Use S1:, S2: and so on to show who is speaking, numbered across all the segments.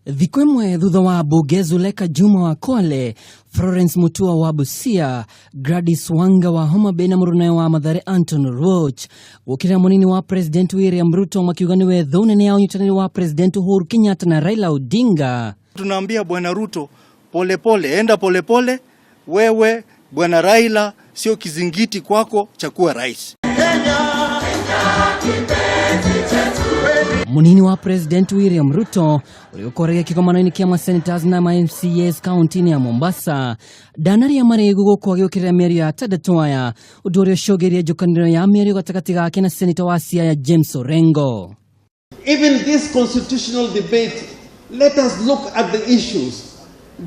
S1: Thikũ ĩmwe thutha wa mbunge Zuleka Juma wa Kwale, Florence Mutua wa Busia, Gladys Wanga wa Homa Bay na mũrũnawe wa Mathare Anton Roach gũkĩrĩra mũnini wa President William Ruto makiuga nĩwe thũ nene ya ũnyitanĩri wa President Uhuru Kenyatta na Raila Odinga.
S2: Tunaambia Bwana Ruto, polepole, enda polepole, wewe Bwana Raila sio kizingiti kwako cha kuwa rais.
S1: Munini wa President William Ruto uliokorega kĩgomano-inĩ kĩa senators na MCAs kaunti-inĩ ya Mombasa ndanaria marĩgu gũkũ agĩũkĩrĩra mĩario ya atandatũ aya, ũndũ ũrĩa ũcũngĩrĩirie njũkanĩrĩro ya mĩario gatagatĩ gake na senator wa Siaya James Orengo.
S3: Even this constitutional debate, let us look at the issues.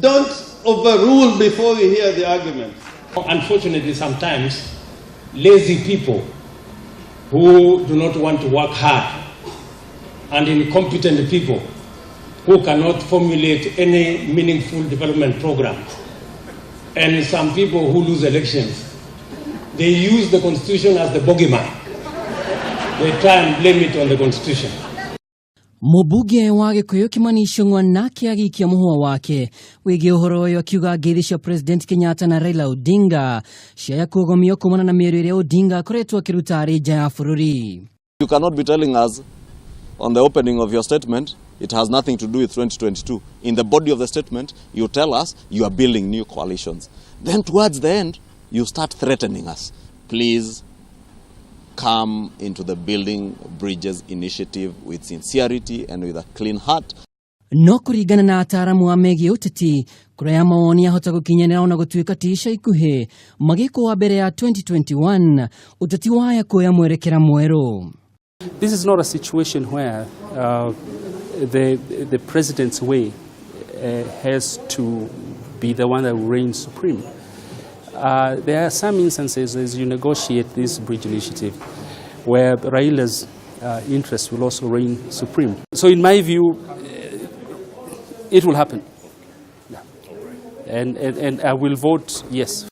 S3: Don't overrule before we hear the arguments.
S4: Unfortunately, sometimes lazy people who do not want to work hard and incompetent people who cannot formulate any meaningful development program, and some people who lose elections, they use the constitution as the bogeyman. They try and blame it on the constitution.
S1: Mũmbunge wa Gĩkũyũ Kimani Ichung'wa nake agĩikia mũhũa wake wĩgiĩ ũhoro ũyũ akiuga ngeithi cia President Kenyatta na Raila Odinga ciaya kũgomio kumana na mĩario ĩrĩa Odinga akoretwo akĩruta arĩ nja ya bũrũri.
S5: You cannot be telling us on the opening of your statement it has nothing to do with 2022. In the body of the statement you tell us you are building new coalitions. Then towards the end you start threatening us. Please come into the Building Bridges initiative with sincerity and with a clean heart.
S1: No kũringana na ataaramu wa megiĩ ũteti, kura ya mawoni yahota gũkinyanĩra ona gũtuĩka ti ica ikuhĩ magĩkwo wa mbere ya 2021 ũteti waya kuoya mwerekera mwerũ.
S6: This is not a situation where the president's way has to be the one that reigns supreme. There are some instances as you negotiate this bridge initiative where Raila's interests will also reign supreme. So in my view, it will happen. Yeah. And I will vote yes.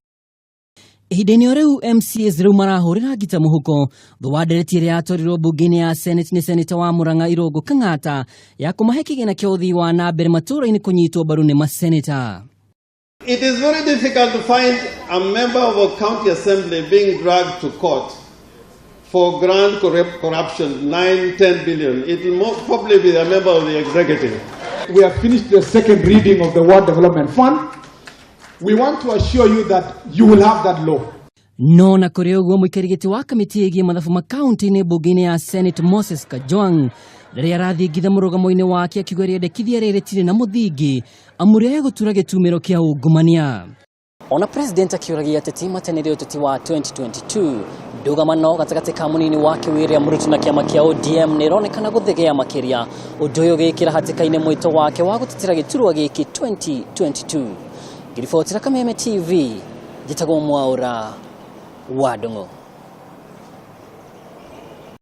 S1: Ihinda-inĩ rĩu MCAs rĩu marahũrĩra ngita mũhuko thutha ndereti ĩrĩa yatwarirwo mbunge-inĩ ya Senate nĩ senator wa Murang'a Irũngũ Kang'ata ya kũmahe kĩgĩna kĩa ũthii wa na mbere matũũra-inĩ kũnyitwo mbaru nĩ maseneta.
S3: It is very difficult to find a member of a county assembly being dragged to court for grand corruption, 9-10 billion. It will probably be a member of the executive.
S7: We have finished the second reading of the Ward Development Fund. We want to assure you that you will have that law.
S1: No na kũrĩ ũguo mũikarĩri wa kamĩtĩ ĩgiĩ mathabu ma kaunti-inĩ mbunge-inĩ ya Senate Moses Kajwang' rĩrĩa arathingitha mũrũgamo-inĩ wake akiuga rĩendekithia rĩrĩ rĩtirĩ na mũthingi amũrĩa gũtura gĩtumĩro kĩa ungumania. Ona president akiuragia ateti matenere ũteti wa 2022 ndũgamano gatagatĩ ka mũnini wake William Ruto na kĩama kĩa ODM nĩronekana gũthegea makĩria, ũndũ ũyũ ũgĩkĩra hatĩka-inĩ mwĩto wake wa gũtetera gĩturwa gĩkĩ 2022. Ngiribotira Kameme TV, njĩtagwo Mwaũra wa Ndũng'ũ.